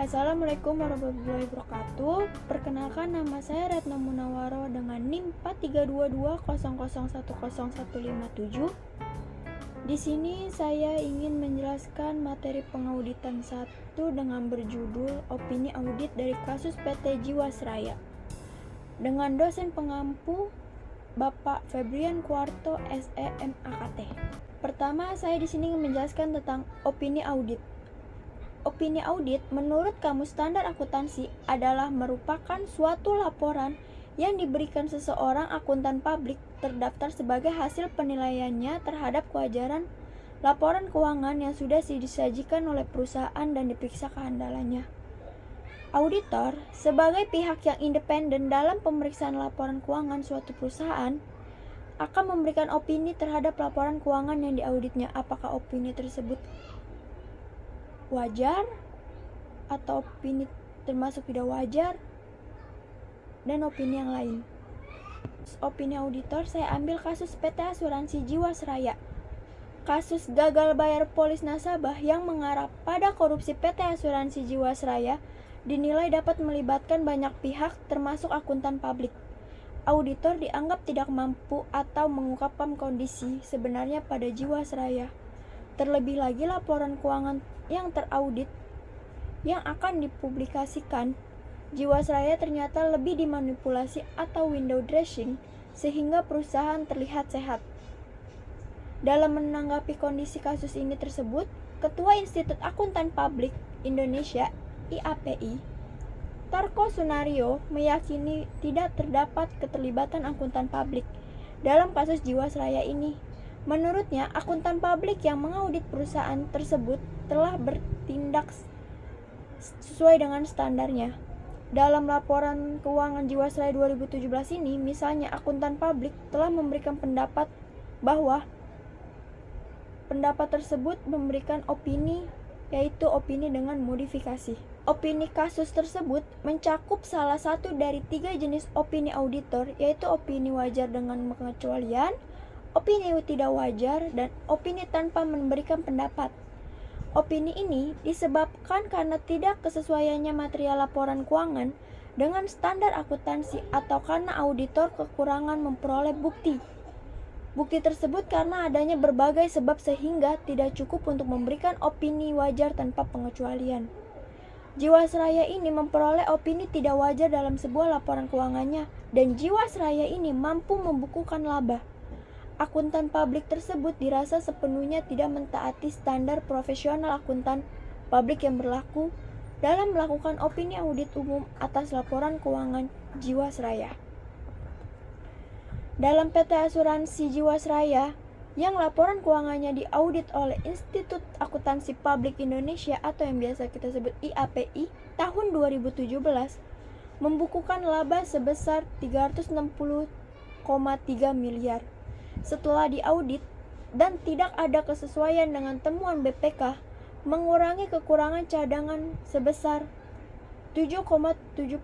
Assalamualaikum warahmatullahi wabarakatuh. Perkenalkan, nama saya Retno Munawaro dengan NIM 432200101057. Di sini saya ingin menjelaskan materi pengauditan 1 dengan berjudul Opini Audit dari Kasus PT Jiwasraya dengan dosen pengampu Bapak Febrian Kuarto SE MAKT. Pertama, saya di sini ingin menjelaskan tentang opini audit. Opini audit menurut Kamus Standar Akuntansi adalah merupakan suatu laporan yang diberikan seseorang akuntan publik terdaftar sebagai hasil penilaiannya terhadap kewajaran laporan keuangan yang sudah disajikan oleh perusahaan dan diperiksa kehandalannya. Auditor sebagai pihak yang independen dalam pemeriksaan laporan keuangan suatu perusahaan akan memberikan opini terhadap laporan keuangan yang diauditnya. Apakah opini tersebut wajar atau opini termasuk tidak wajar, dan opini yang lain. Opini auditor, saya ambil kasus PT Asuransi Jiwasraya. Kasus gagal bayar polis nasabah yang mengarah pada korupsi PT Asuransi Jiwasraya dinilai dapat melibatkan banyak pihak termasuk akuntan publik. Auditor dianggap tidak mampu atau mengungkapkan kondisi sebenarnya pada Jiwasraya. Terlebih lagi laporan keuangan yang teraudit yang akan dipublikasikan Jiwasraya ternyata lebih dimanipulasi atau window dressing sehingga perusahaan terlihat sehat. Dalam menanggapi kondisi kasus ini tersebut, Ketua Institut Akuntan Publik Indonesia IAPI, Tarko Sunario, meyakini tidak terdapat keterlibatan akuntan publik dalam kasus Jiwasraya ini. Menurutnya, akuntan publik yang mengaudit perusahaan tersebut telah bertindak sesuai dengan standarnya. Dalam laporan keuangan Jiwasraya 2017 ini, misalnya akuntan publik telah memberikan pendapat bahwa pendapat tersebut memberikan opini, yaitu opini dengan modifikasi. Opini kasus tersebut mencakup salah satu dari 3 jenis opini auditor, yaitu opini wajar dengan pengecualian, opini tidak wajar, dan opini tanpa memberikan pendapat. Opini ini disebabkan karena tidak kesesuaiannya material laporan keuangan dengan standar akuntansi atau karena auditor kekurangan memperoleh bukti. Bukti tersebut karena adanya berbagai sebab sehingga tidak cukup untuk memberikan opini wajar tanpa pengecualian. Jiwasraya ini memperoleh opini tidak wajar dalam sebuah laporan keuangannya, dan Jiwasraya ini mampu membukukan laba. Akuntan publik tersebut dirasa sepenuhnya tidak mentaati standar profesional akuntan publik yang berlaku dalam melakukan opini audit umum atas laporan keuangan Jiwasraya. Dalam PT Asuransi Jiwasraya yang laporan keuangannya diaudit oleh Institut Akuntansi Publik Indonesia atau yang biasa kita sebut IAPI tahun 2017 membukukan laba sebesar 360,3 miliar. Setelah diaudit dan tidak ada kesesuaian dengan temuan BPK, mengurangi kekurangan cadangan sebesar 7,7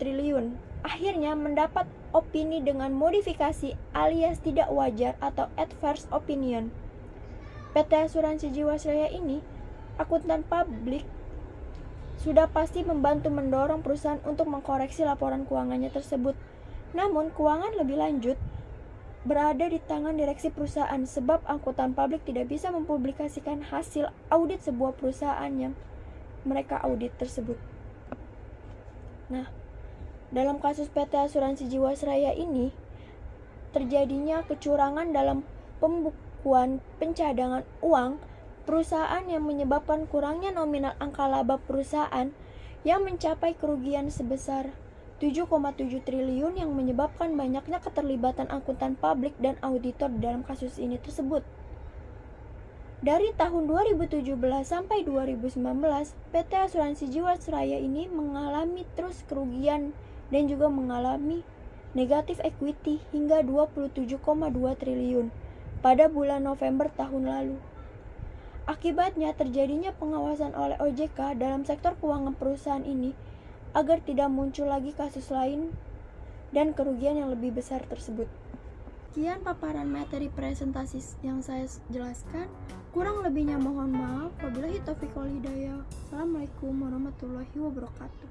triliun. Akhirnya mendapat opini dengan modifikasi alias tidak wajar atau adverse opinion. PT Asuransi Jiwasraya ini, akuntan publik, sudah pasti membantu mendorong perusahaan untuk mengkoreksi laporan keuangannya tersebut. Namun, keuangan lebih lanjut berada di tangan direksi perusahaan sebab akuntan publik tidak bisa mempublikasikan hasil audit sebuah perusahaan yang mereka audit tersebut. Nah, dalam kasus PT Asuransi Jiwasraya ini terjadinya kecurangan dalam pembukuan pencadangan uang perusahaan yang menyebabkan kurangnya nominal angka laba perusahaan yang mencapai kerugian sebesar 7,7 triliun yang menyebabkan banyaknya keterlibatan akuntan publik dan auditor dalam kasus ini tersebut. Dari tahun 2017 sampai 2019, PT Asuransi Jiwasraya ini mengalami terus kerugian dan juga mengalami negatif equity hingga 27,2 triliun pada bulan November tahun lalu. Akibatnya terjadinya pengawasan oleh OJK dalam sektor keuangan perusahaan ini agar tidak muncul lagi kasus lain dan kerugian yang lebih besar tersebut. Sekian paparan materi presentasi yang saya jelaskan. Kurang lebihnya mohon maaf. Wabillahi taufiq wal hidayah. Assalamualaikum warahmatullahi wabarakatuh.